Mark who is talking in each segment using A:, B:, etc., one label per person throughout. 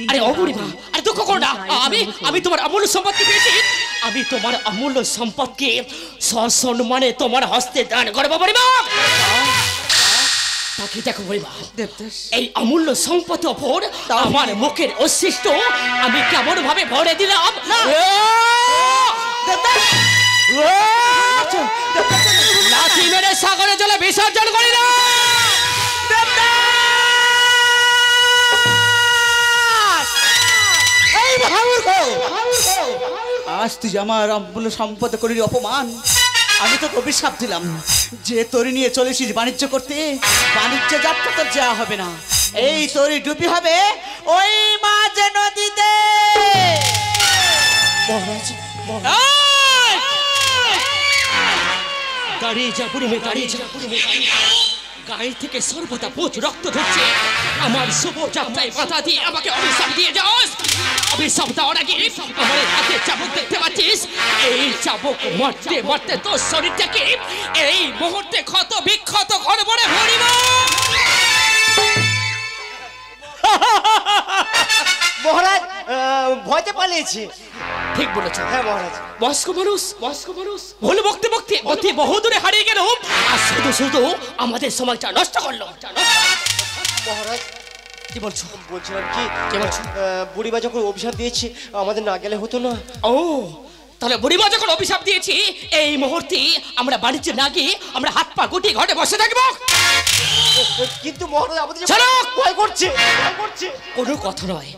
A: আরে অবুড়িমা, আরে দুঃখ করো না। আমি তোমার অমূল্য সম্পত্তি পেয়েছি। আমি তোমার অমূল্য সম্পদকে সসম্মানে তোমার হস্তে দান করবো বুড়িমা। তাকে দেখো বুড়িমা, এই অমূল্য সম্পত্তির ওপর আমার মুখের অশিষ্ট আমি কেমন ভাবে ভরে দিলাম। লাঠি মেরে সাগরে জলে বিসর্জন করিলাম।
B: আজ তুই আমার অমূল্য সম্পদ করির অপমান। আমি তো অভিশাপ দিলাম যে তরি নিয়ে চলেছিস বাণিজ্য করতে, বাণিজ্য যাত্রা তোর যাওয়া হবে না। এই তরি ডুবি হবে ওই মাঝ নদীতে।
A: দাঁড়িয়ে যা বুড়িমে, দাঁড়িয়ে যা। গায়ে থেকে সর্বদা বোঝ রক্ত ঢুকছে। আমার শুভ যাত্রায় বাধা দিয়ে আমাকে অভিশাপ দিয়ে যাস। অভিশাপ দেওয়ার আগে আমার হাতে চাবুক দেখতে পাচ্ছিস। এই চাবুক মারতে মারতে তোর শরীরটাকে এই মুহূর্তে ক্ষত বিক্ষত করে বলে ভরিব।
C: মহারাজ ভয়তে পালিয়েছি।
A: ঠিক বলেছ।
C: হ্যাঁ মহারাজ।
A: বয়স্ক মানুষ ভুল বকতে বকতে অতি বহুদূরে হারিয়ে গেল, আর শুধু শুধু আমাদের সময়টা নষ্ট করলো।
C: মহারাজ
A: কি বলছো?
C: বলছিলাম
A: কি বলছো?
C: বুড়িমা যখন অভিশাপ দিয়েছি আমাদের না গেলে হতো না।
A: ও তাহলে বুড়িমা যখন অভিশাপ দিয়েছি এই মুহূর্তে আমরা বাণিজ্য না গিয়ে আমরা হাত পা গুটিয়ে ঘরে বসে থাকবো।
C: কিন্তু মহারাজ আমাদের
A: ভয় করছে। কোনো কথা নয়,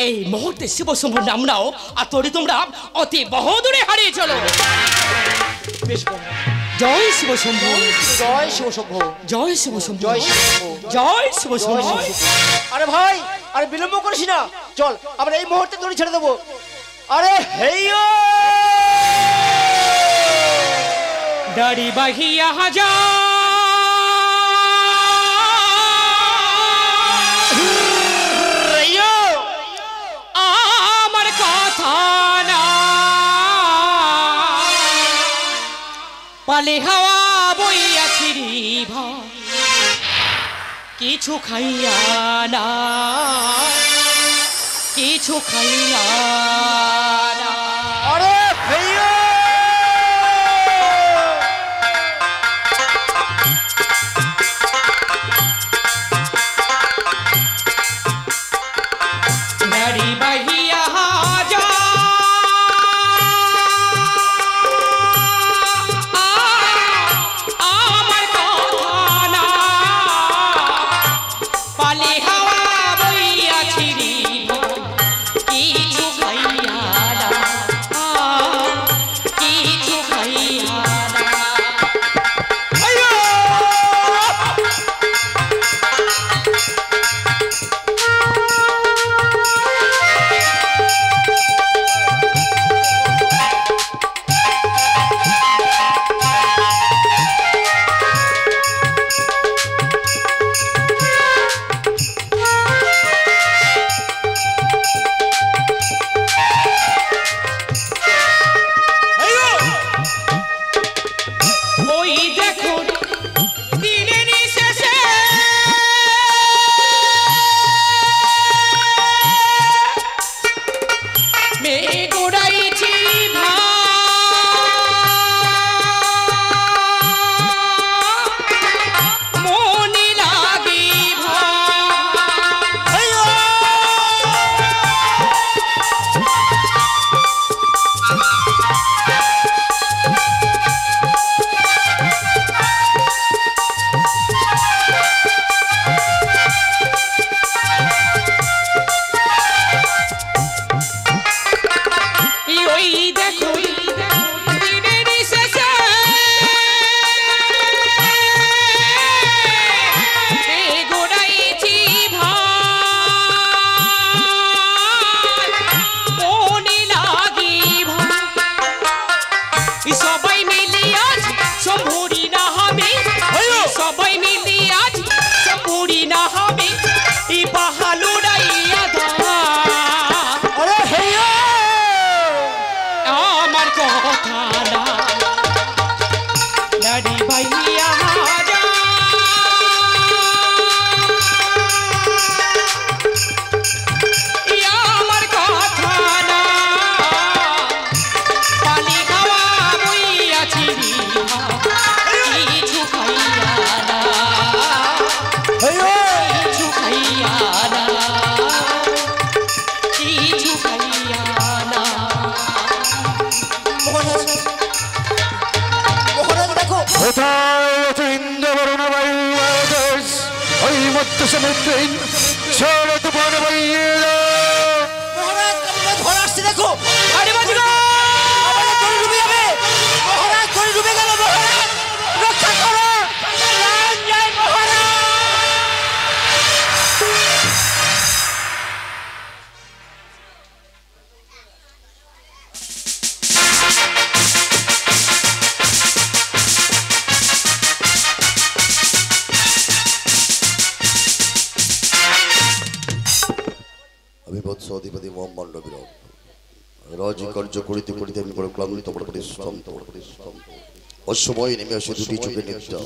A: এই মুহূর্তে শিব শম্ভুর নাম নাও আর তোমরা অতি বহুদূরে হারিয়ে চলো।
C: বেশ
A: জয় শিব শম্ভু,
C: জয় শিব শম্ভু,
A: জয় শিব শম্ভু,
C: জয় শিব শম্ভু,
A: জয় শিব শম্ভু।
C: আরে ভাই, আরে বিলম্ব করিস না, চল আমরা এই মুহূর্তে দড়ি ছেড়ে দেবো। আরে হেইয়ো
A: দাড়ি বাহিয়া হাজা আমার কথা না পালে হাওয়া বইয়াছি রিভা কিছু খাইয়া না, কিছু খাইয়া না।
C: আরে হেইয়ো
A: দাড়ি বাহিয়া হাজা আমার কথা না পালে হাওয়া বইয়াছি রিভা কিছু খাইয়া না, কিছু খাইয়া না। ওই দেখুন দিনের শেষে মেঘ উড়াইছি মনে লাগি ওই দেখুন দিনের শেষে মেঘ উড়াইছি মনে লাগি সবাই মিলি আজ সম্ভুরি না হবে, সবাই মিলি আজ সম্ভুরি না হবে এই পাহাড় উড়াইয়া
C: আরে হেইয়ো
A: আমার কথা না দাড়ি ভাইয়া হাজা
D: সমুদ্রের শরৎ বন বইয়ে
C: মহারাজ কামড়ে ধরে আসছে দেখো আরে বাজিগো আমাদের তরি ডুবে যাবে মহারাজ তরি ডুবে গেল মহারাজ রক্ষা করো রাম জয় মহারাজ
D: আমি বৎস অধিপতি মোহাম্মদ নবীর রাজি কার্য করিতে করিতে আমি বড় ক্লান্ত বড় পরিশ্রম অসময় নেমে আসে দুটি চোখে নিদ্রা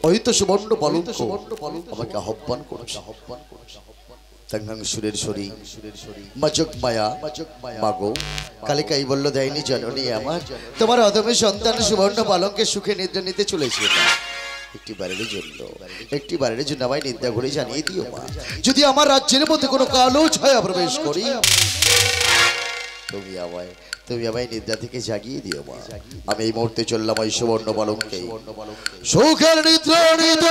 D: হয়তো সুবর্ণ পালঙ্ক আমাকে আহ্বান করছে সুরের শরী মাজক মায়া মাগো কালিকাই বলল দেয়নি জননী আমার তোমার অদমে সন্তান সুবর্ণ পালঙ্কে সুখে নিদ্রা নিতে চলেছে একটি বারের জন্য আমায় নিদ্রা ঘুরে জানিয়ে দিও মা যদি আমার রাজ্যের মধ্যে কোনো কালো ছায়া প্রবেশ করি তুমি আমায় নিদ্রা থেকে জাগিয়ে দিও মা আমি এই মুহূর্তে চললাম ওই সুবর্ণ পালঙ্কে সুখের নিদ্রা নিত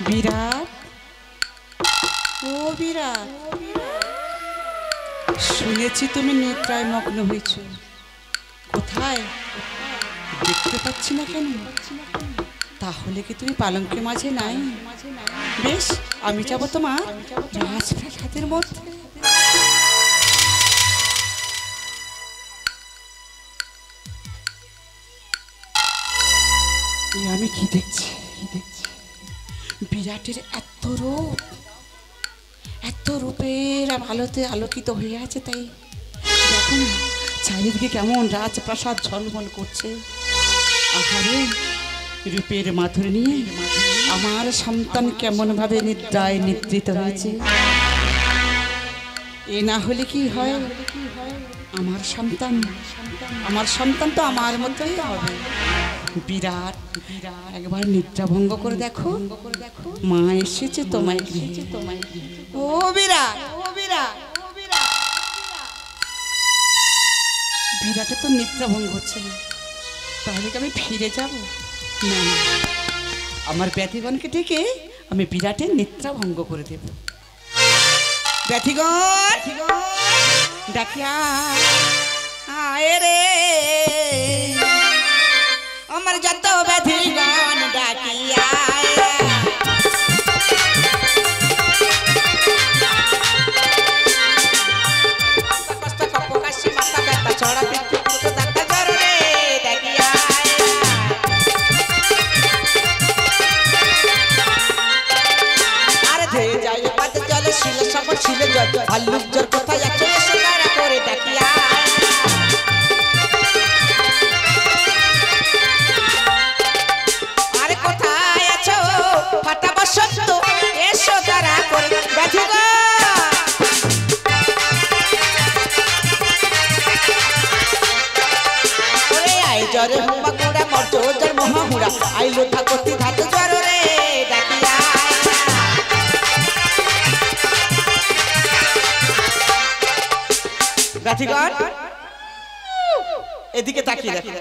B: বিরাট ও বিরাট শুনেছি তুমি নিদ্রায় মগ্ন হয়েছ কোথায় দেখতে পাচ্ছি না কেন তাহলে কি তুমি পালঙ্কের মাঝে নাই বেশ আমি যাবো তোমার রাজপ্রাসাদের মধ্যে আমি কি দেখছি বিরাটের এত রূপের আলোতে আলোকিত হয়ে আছে তাই দেখুন চারিদিকে কেমন রাজপ্রাসাদ ঝলমল করছে আহারে রূপের মাধুরী নিয়ে আমার সন্তান কেমন ভাবে নিদ্রায় নিদ্রিত হয়েছে এ না হলে কি হয় আমার সন্তান তো আমার মতোই হবে বিরাট একবার নিদ্রা ভঙ্গ করে দেখো মা এসেছে তোমায় ও বিরাট বিরাটে তো নিদ্রা ভঙ্গ হচ্ছে না তাহলে কি আমি ফিরে যাব না আমার ব্যথিগণকে ডেকে আমি বিরাটের নিদ্রা ভঙ্গ করে দেব ব্যথিগণ ডাকিয়া আয় রে আমার যত ব্যথিগণ ডাকিয়া কষ্ট কপ কাশি মাথা ব্যথা ছড়া পিঠে দাঁতা জ্বর রে ডাকিয়া আরে ধেয়ে যায় পাত জলে শিল সব শিলে জল ভাল্লুক জ্বর কথা একে এসে তারা করে ডাকিয়া জরে হুম্বা কুড়া মর্জ জর মহাহুড়া আইলো থাকতি ধাতু জ্বর রে ডাকিয়া ব্যথিগণ এদিকে তাকিয়ে দেখো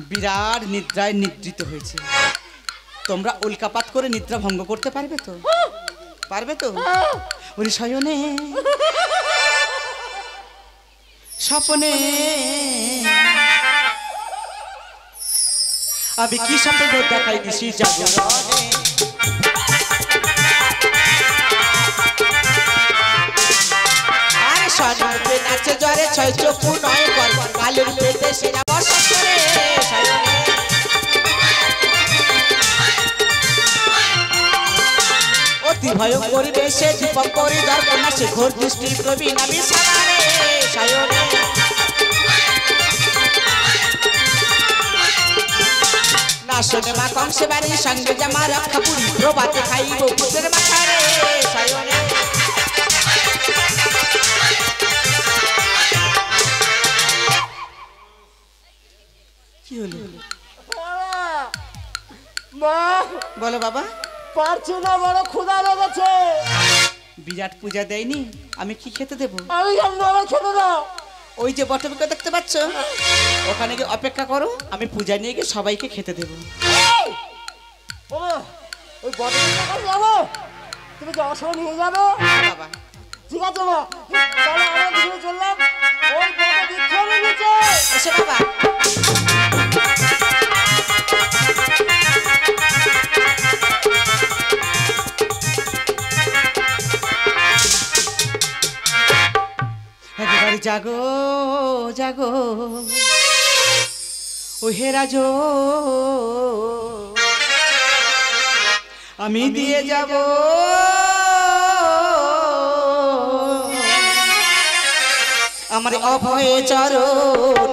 B: বিরাট নিদ্রায় নিদ্রিত হয়েছে তোমরা উল্কাপাত করে নিদ্রা ভঙ্গ করতে পারবে তো ওরে শয়নে স্বপ্নে আমি কি স্বপ্ন দেখাই দিছি জাগরণে আরে স্বর্ণে নাচে জ্বরে ছয় চক্ষু নয় কর কালের পেটে সেরা বসত রে অতি ভয়ঙ্করী বেশে দীপক করি দর্পণা সে ঘোর দৃষ্টি প্রবীণ আমি সামারে সায়নে না শোনে মা কংসে বাড়ি সঙ্গে জামা রক্ষা পুরী প্রভাতে খাইব পুত্রের মাথারে সায়নে বলো বাবা।
C: পারছি না, বড় ক্ষুধা লেগেছে।
B: বিরাট পূজা দেয়নি, আমি কি খেতে দেবো?
C: আমি জানবো, আমার খেতে দাও।
B: ওই যে বটবৃক্ষ দেখতে পাচ্ছ, ওখানে গিয়ে অপেক্ষা করো, আমি পূজা নিয়ে গিয়ে সবাইকে খেতে দেবো।
C: ওই বটবৃক্ষের কাছে যাবো? তুমি যাওয়ার সময় নিয়ে যাবে?
B: বাবা
C: ঠিক আছে মা, তাহলে আমরা দুজনে চললাম ওই বটবৃক্ষের নিচে।
B: এসো বাবা। একেবারে জাগো জাগো ও হে রাজো, আমি দিয়ে যাব আমার অভয়ে চরণ।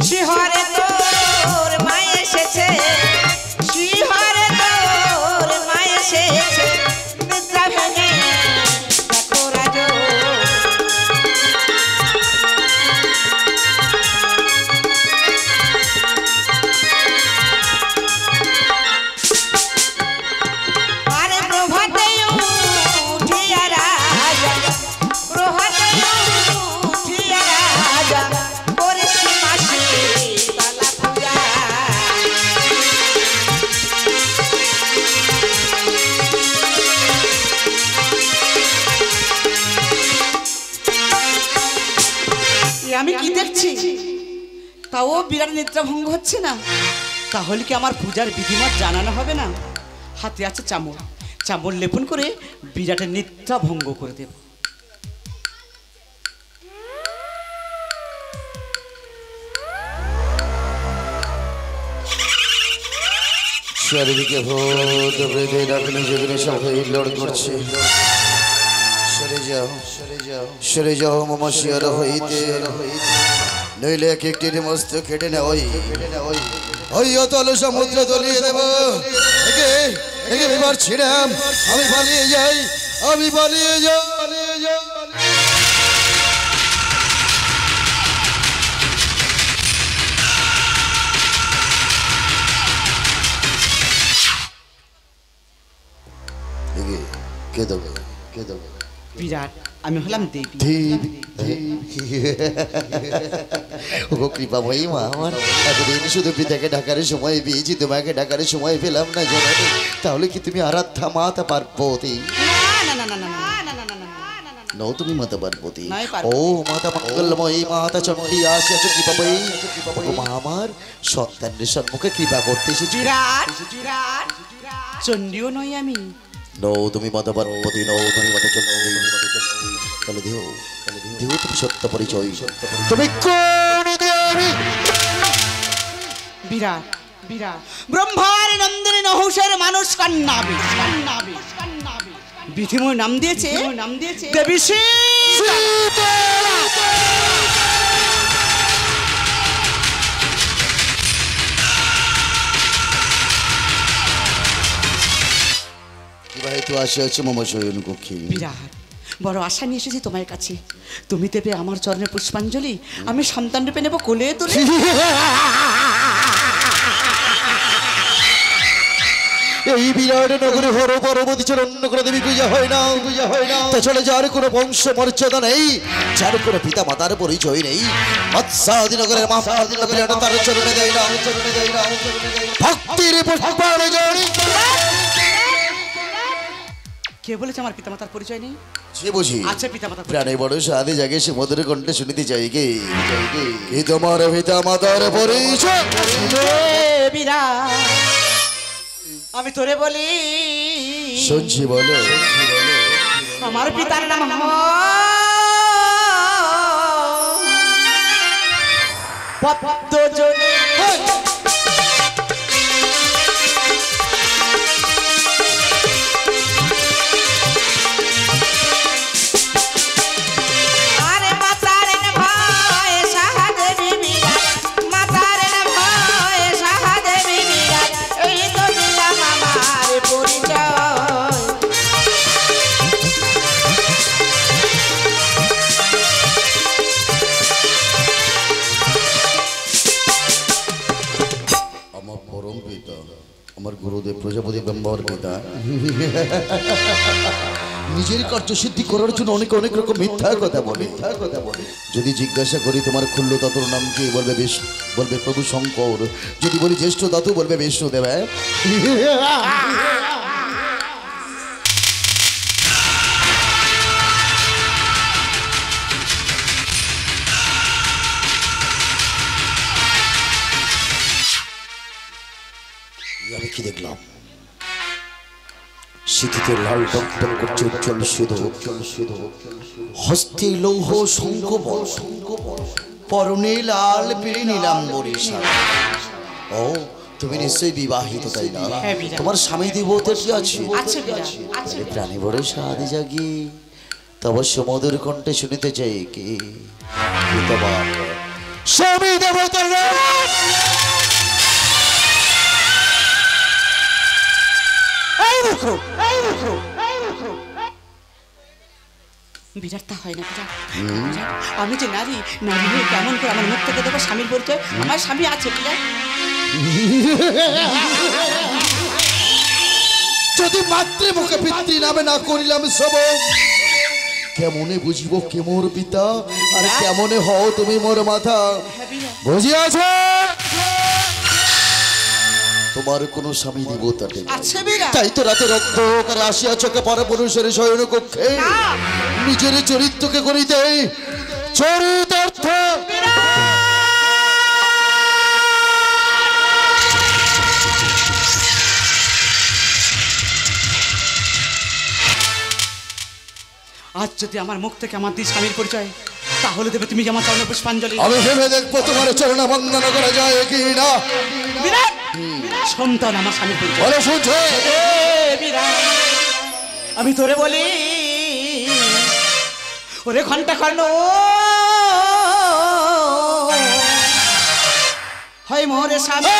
B: শিহরে তোর মা এসেছে, শিহরে তোর মা এসেছে, নিদ্রা ভেঙে দেখো রাজো। আরে প্রভাতে উঠিয়া রাজা, প্রভাতে উঠিয়া রাজা, করেছি মাসি তালা পূজা। আমি কি দেখছি, তাও বিরাট নিদ্রা ভঙ্গ হচ্ছে না? তাহলে কি আমার পূজার বিধিমত জানানো হবে না? হাতে আছে চামড়, চামড় লেপন করে বিরাটের নিদ্রা ভঙ্গ করে দেব।
D: চারিদিকে ভূত প্রেতে ডাকলে যেগুলো সবাই লড় করছে। সরে যাও, সরে যাও, সরে যাও মামা শিয়ার হইতে, নইলে এক একটির মস্ত কেটে না ওই ওই অতল সমুদ্র তলিয়ে দেব। একে একে বিবার ছিলাম, আমি পালিয়ে যাই, আমি পালিয়ে যাই, পালিয়ে যাই। কে দেবে, কে দেবে?
B: বিরাট, আমি হলাম দেবী।
D: ও কৃপাময়ী মা আমার, এতদিন শুধু পিতাকে ডাকার সময় পেয়েছি, তোমাকে ডাকার সময় পেলাম না জননী। তাহলে কি তুমি আরাধ্যা মাতা পার্বতী?
B: না না না না না
D: নও তুমি মাতা পার্বতী?
B: নাই
D: ও মাতা মঙ্গলময়ী, মাতা চণ্ডী আসিয়াছো কৃপাময়ী। ও মা আমার, সন্তানের সম্মুখে কৃপা করতে এসেছি।
B: বিরাট, চণ্ডীও নই আমি।
D: নও তুমি মাতা পার্বতী, নও তুমি মাতা চণ্ডী। তাহলে দেহ, দেহ তুমি সত্য পরিচয়, তুমি কোন দেবী?
B: বিরাট, বিরাট ব্রহ্মার নন্দিনী নহুষের মানুষ কন্যা, বিধিময় নাম দিয়েছে দেবী সীতা।
D: বিবাহিত আসিয়াছে মম শয়ন কক্ষে।
B: বিরাট, বড় আশা নিয়ে এসেছি তোমার কাছে, তুমি দেবে আমার চরণে পুষ্পাঞ্জলি, আমি সন্তান রূপে নেব কোলে তুলে।
D: এই বিরাট নগরে হর পরবতী চরণ করে দেবী পূজা হয় না, পূজা হয় না। তাছাড়া যার কোনো বংশ মর্যাদা নেই, যার কোনো পিতা মাতার পরিচয় নেই, মৎস্যাদি নগরের মহাদিন বিরাট তার চরণে দেয় না, চরণে দেয় না, ভক্তির পুষ্পাঞ্জলি।
B: কে বলেছে আমার পিতামাতার পরিচয় নেই?
D: সে বুঝি
B: আচ্ছা পিতামাতা
D: প্রাণে বড় সাধে জাগে সে মধুর কণ্ঠে শুনিতে চাই গে, কি তোমার পিতা মাতার পরিচয়?
B: বিরাট, আমি তোরে বলি,
D: শুনছি বলো,
B: আমার পিতার নাম পদ্মজনী।
D: পরম পিতা আমার গুরুদেব প্রজাপতি ব্রহ্মার পিতা নিজের কার্য সিদ্ধি করার জন্য অনেক অনেক রকম মিথ্যা কথা বলে যদি জিজ্ঞাসা করি তোমার ক্ষুল্ল দাতুর নাম কি বলবে বলবে প্রভু শঙ্কর যদি বলি জ্যেষ্ঠ দাতু বলবে বিষ্ণুদেব আমি কি দেখলাম শীতিতে লাল টকটক করছে উজ্জ্বল সিঁদুর হস্তে লৌহ শঙ্খ পরনে লাল পেরে নিলাম বরিশা ও তুমি নিশ্চয়ই বিবাহিত তাই না তোমার স্বামী দেবতা কি আছে প্রাণী বড় সাধে জাগি তবে সমুদ্র কণ্ঠে শুনিতে চাই কি তোমার স্বামী দেবতা
B: বিরাট তা হয় না বিরাট আমি যে নারী নারী হয়ে কেমন করে আমার মুখ থেকে দেবো স্বামীর পরিচয় আমার স্বামী আছে বিরাট
D: যদি মাতৃ মুখে পিতৃ নামে না করিলাম সব কেমনে বুঝিব কে মোর পিতা আর কেমনে হও তুমি মোর মাথা বুঝিয়াছ তোমার কোন স্বামী দেবতা নেই তাই তো রাতে রক্ত করে আসিয়া চোখে পরে পুরুষের শয়ন কক্ষে নিজের চরিত্রকে করিতে চরিতার্থ
B: আজ যদি আমার মুখ থেকে আমার দিস স্বামীর পরিচয় তাহলে দেবে তুমি যে আমার চরণ পুষ্পাঞ্জলি
D: আমি ভেবে দেখবো তোমার চরণ বন্দনা করা যায় কি না
B: বিরাট সন্তান আমার স্বামীর পরিচয়
D: বলো শুনছো
B: আমি তোরে বলি ওরে ঘন্টা কর্ণ হয় মোরে স্বামী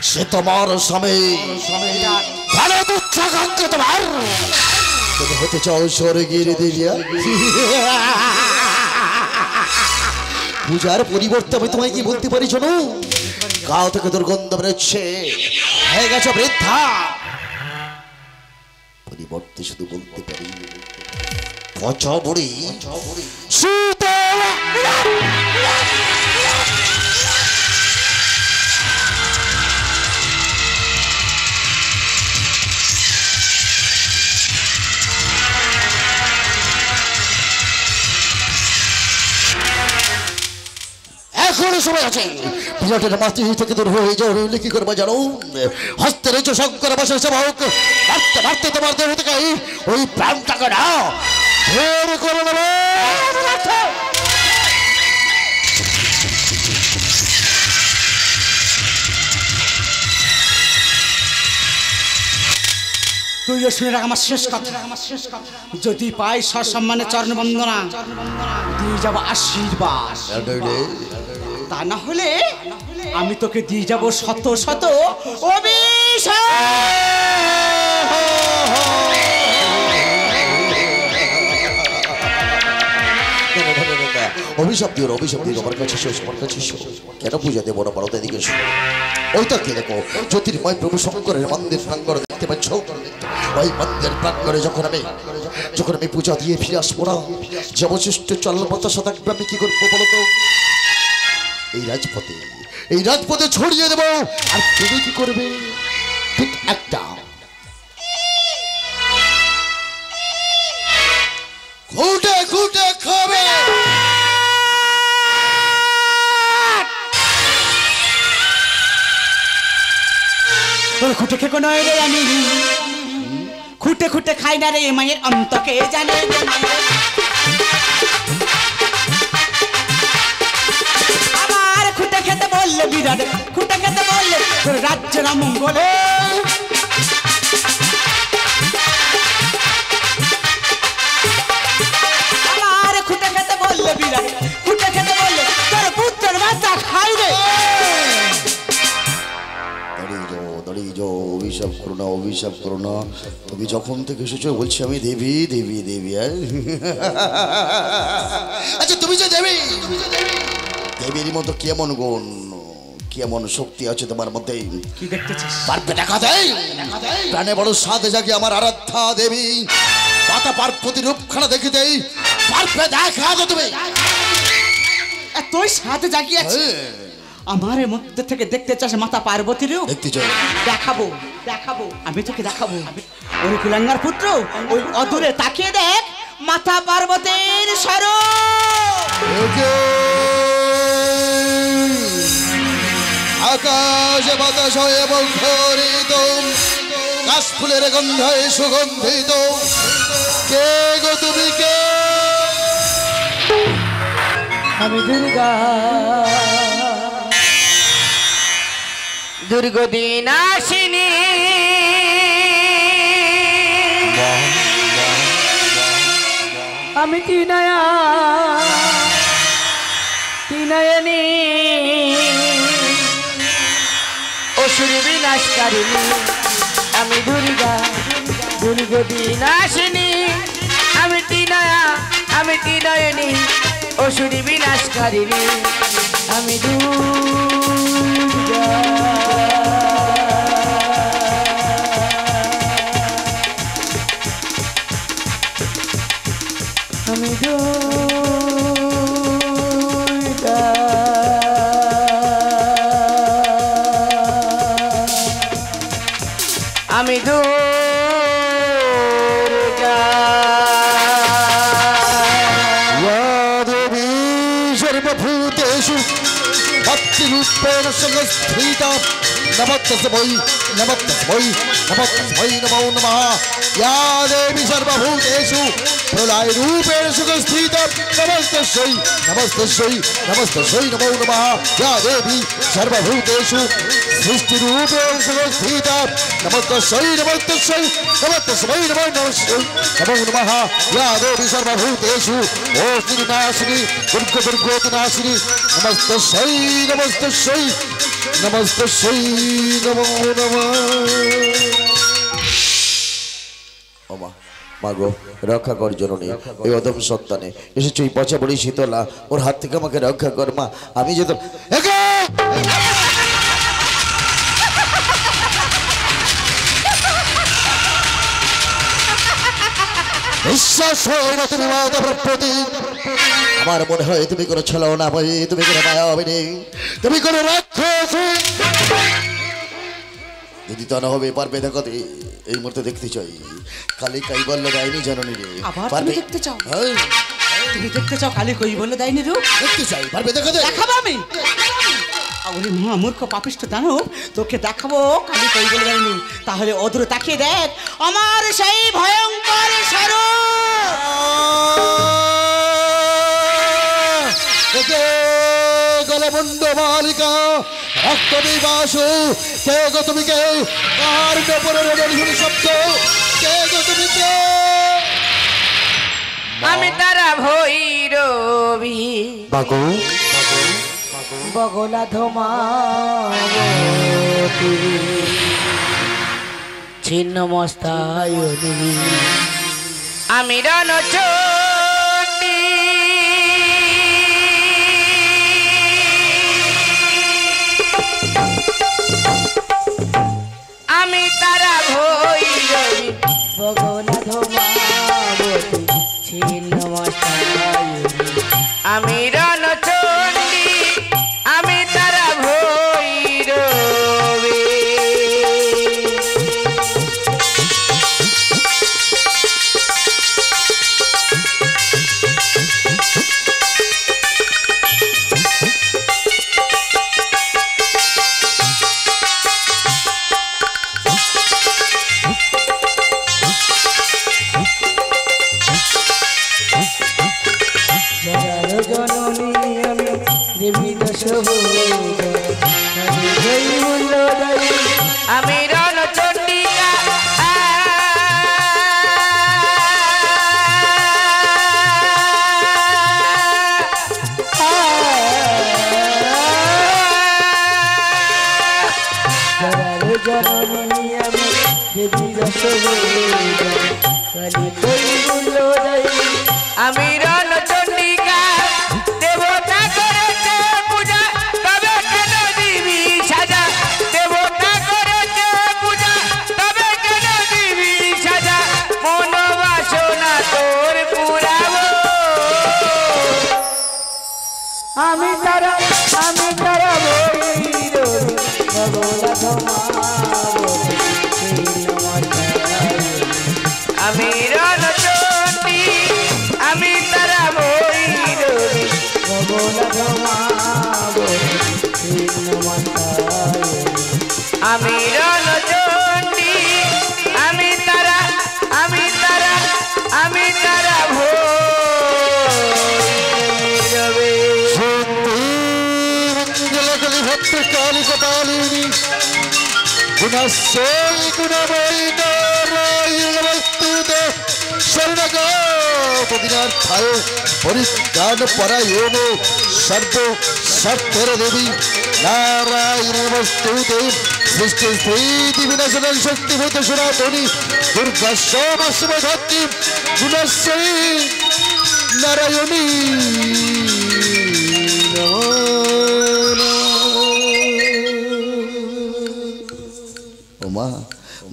D: সে তোমার স্বামী ভালো দুঃখাকাঙ্ক্ষে তোমার তুমি হতে চাও স্বর্গের দেবিয়া পূজার পরিবর্তে আমি তোমায় কি বলতে পারি শোনো গাও থেকে দুর্গন্ধ বেরোচ্ছে হয়ে গেছে বৃদ্ধা পরিবর্তে শুধু বলতে পারি পচা বুড়ি এখনো সময় আছে বিরাটের মাতৃ থেকে দূর হয়ে যাও রইলে কি করবা জানো হস্তে রয়েছে শঙ্কর বাসের সেবক মারতে মারতে তোমার দেহ থেকে ওই প্রাণটাকে না বের করে নেবে
B: তুইও শুনে রাখ আমার শেষ কথা যদি পাই সসম্মানে চরণ বন্দনা দিয়ে যাবো আশীর্বাদ তা না হলে আমি তোকে দিয়ে যাবো শত শত অভিশাপ
D: অভিশাপ দিও আমার কাছে কেন পূজা দেবো না বলো এদিকে ওইটা কে দেখো জ্যোতির্ময় প্রভু শঙ্করের মন্দির প্রাঙ্গণ দেখতে পাচ্ছ ওই মন্দির প্রাঙ্গণে যখন আমি পূজা দিয়ে ফিরে আসবো না যে অবশিষ্ট চলপথ শতাব্দী আমি কি করবো বলো তো এই রাজপথে ছড়িয়ে দেবো আর তুমি কি করবে ঠিক একটা ঘুটে ঘুটে খাবে
B: খুঁটে খেকো নয় রে আমি খুঁটে খুঁটে খাই না রে মায়ের অন্তকে জানে বললে বিরাট খুঁটে খেতে বললে তোর রাজ্যের মঙ্গলে আমার খুঁটে খেতে বললে বিরাট খুঁটে খেতে বললে তোর পুত্রের মাথা খাই রে
D: দাঁড়িয়ে যাও অভিশাপ করো না তুমি যখন থেকে এসেছো বলছি আমি দেবী দেবী দেবী আচ্ছা তুমি যে দেবী দেবীর মতো কেমন গুণ কেমন শক্তি আছে তোমার মধ্যে
B: কি দেখতেছিস
D: পারবে দেখা দেয় প্রাণে বড় সাথে জাগে আমার আরাধ্যা দেবী পাতা পার্বতী রূপখানা দেখে দেই পারবে দেখা তো তুমি
B: তুই সাথে জাগিয়েছিস আমার মধ্যে থেকে দেখতে চাস মাতা পার্বতীর রূপ
D: দেখতে চাই
B: দেখাবো আমি তোকে দেখাবো ওই কুলাঙ্গার পুত্র ওই অদূরে তাকিয়ে দেখ মাতা পার্বতীর স্বরূপ
D: আকাশে বাতাস হয়ে মুখরিত কাশফুলের গন্ধে সুগন্ধিত কে গো তুমি কে
C: আমি দুর্গা দুর্গদিনাশিনী আমি তিনয়নী অসুর বিনাশকারিণী আমি দুর্গা দুর্গদিনাশিনী আমি তিনয়নী অসুর বিনাশকারিণী আমি দুর্গা আমি দুর্গা আমি দুর্গা
D: দেবী সর্বভূতেষু ভক্তিরূপেণ সংস্থিতা নমঃ নমো নমঃ या देवी सर्वभूतेषु प्रलयरूपेण सुस्थिता नमस्तस्यै नमो नमः या देवी सर्वभूतेषु सृष्टिरूपेण सुस्थिता नमस्तस्यै नमो नमः या देवी सर्वभूतेषु ओष्टिनाशिनी दुर्गोतिनाशिनी नमस्तस्यै नमो नमः মাগো রক্ষা কর জননী এই অদম সন্তানে এসেছো এই পচা বড়ি শীতলা ওর হাত থেকে আমাকে রক্ষা কর মা আমি যেত বিশ্বাস হয় না তুমি মাধবের প্রতি আমার মনে হয় তুমি কোনো ছলনা বই তুমি কোনো মায়া হবে তুমি কোনো রাক্ষস যদি তা না হবে পারবে দেখো এই মুহূর্তে দেখতে চাই কালী কৈবল্য দেয়নি জননী রে
B: পারবে দেখতে চাও তুমি দেখতে চাও কালী কৈবল্য দেয়নি রূপ
D: দেখতে চাই পারবে দেখো
B: দেখাবো আমি ওরে মহামূর্খ পাপিষ্ঠ দানব তোকে দেখাবো কালী কৈবল্য দেয়নি তাহলে অদূরে তাকিয়ে দেখ আমার সেই ভয়ঙ্কর স্বরূপ
D: গলবন্দ বালিকা রক্ত বিবাসু কে গো তুমি কে কার নপরের রণধুনি শব্দ কে গো তুমি কে
C: আমি তারা ভৈরবী
D: বাগো
C: বগলা ধমাবতী ছিন্ন মস্তায়নী আমি রণচণ্ডী আমি তারা ভৈরবী বগলা ধমাবতী ছিন্ন মস্তায়নী আমি রণচণ্ডী আমি তারা ভৈরবী জননী আমি দেবী দশভূজা আমি রণচণ্ডিকা জননী আমি দেবী আমি রণচণ্ডিকা দেবতা করেছে পূজা তবে কেন দিবি সাজা দেবতা করেছে পূজা তবে কেন দিবি সাজা মন বাসনা তোর পুরাবো আমি তারা আমি রণচণ্ডী আমি তারা আমি রণচণ্ডী আমি তারা
E: ভক্ত কালী কপালিনী গুণাশ্রয় গুণময়ী নমস্তুতে শরণাগতায় পরিত্রাণ পরায়ণ সর্ব সত্যের দেবী নারায়ণ নমস্তুতে সৃষ্টি স্থিতি বিনাশন শক্তিভূত সনাতনী দুর্গা সমস্বী গুণাশ্রয়ী নারায়ণী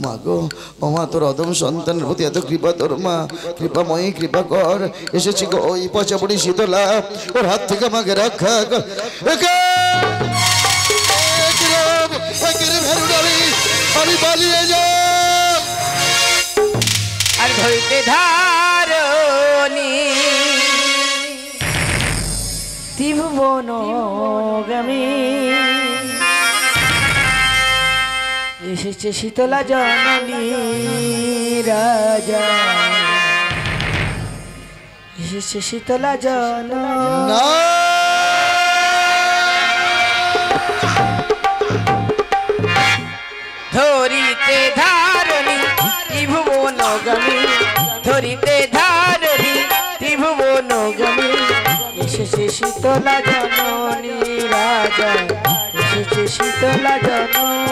E: মা গো ও মা তোর অদম সন্তানের প্রতি এত কৃপা তোর মা কৃপাময়ী কৃপা কর এসেছি গো ওই পচা পড়ি শীতলা ওর হাত থেকে আমাকে রক্ষা কর আমি পালিয়ে যাই
C: আর ধরতে ধারণী ত্রিভুবনগামী এসেছে শীতলা জননী রাজা এসেছে শীতলা জননী ধরিতে ধারণী ত্রিভুবনগামী ধরিতে ধারণী ত্রিভুবনগামী এসেছে শীতলা জননী রাজা এসেছে শীতলা জননী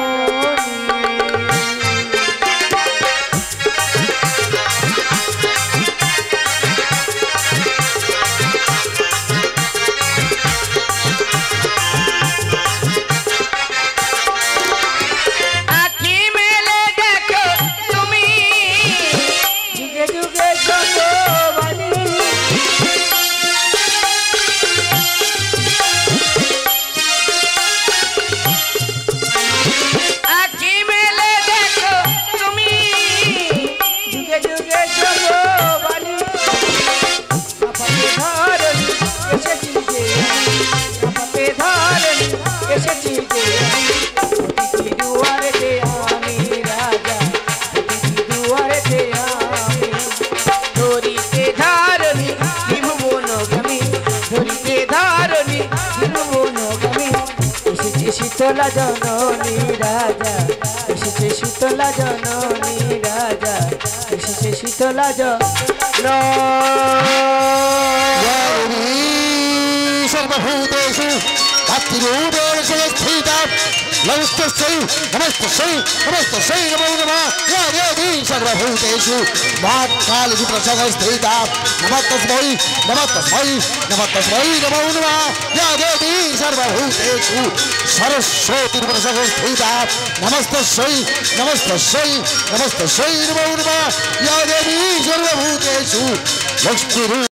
C: শীতলা জননী রাজা এসেছে শীতলা জননী রাজা এসেছে শীতলা জননী
E: সর্বভূতেষু ভাতৃরূপেণ সংস্থিতা নমস্তস্যৈ নমস্তস্যৈ নমস্তস্যৈ নমো নমঃ या देवी सर्वभूतेषु महाकालीरूपेण संस्थिता नमः तस्मै नमो नमः या देवी सर्वभूतेषु सरस्वतीरूपेण संस्थिता नमस्तस्यै नमो नमः या देवी सर्वभूतेषु लक्ष्मी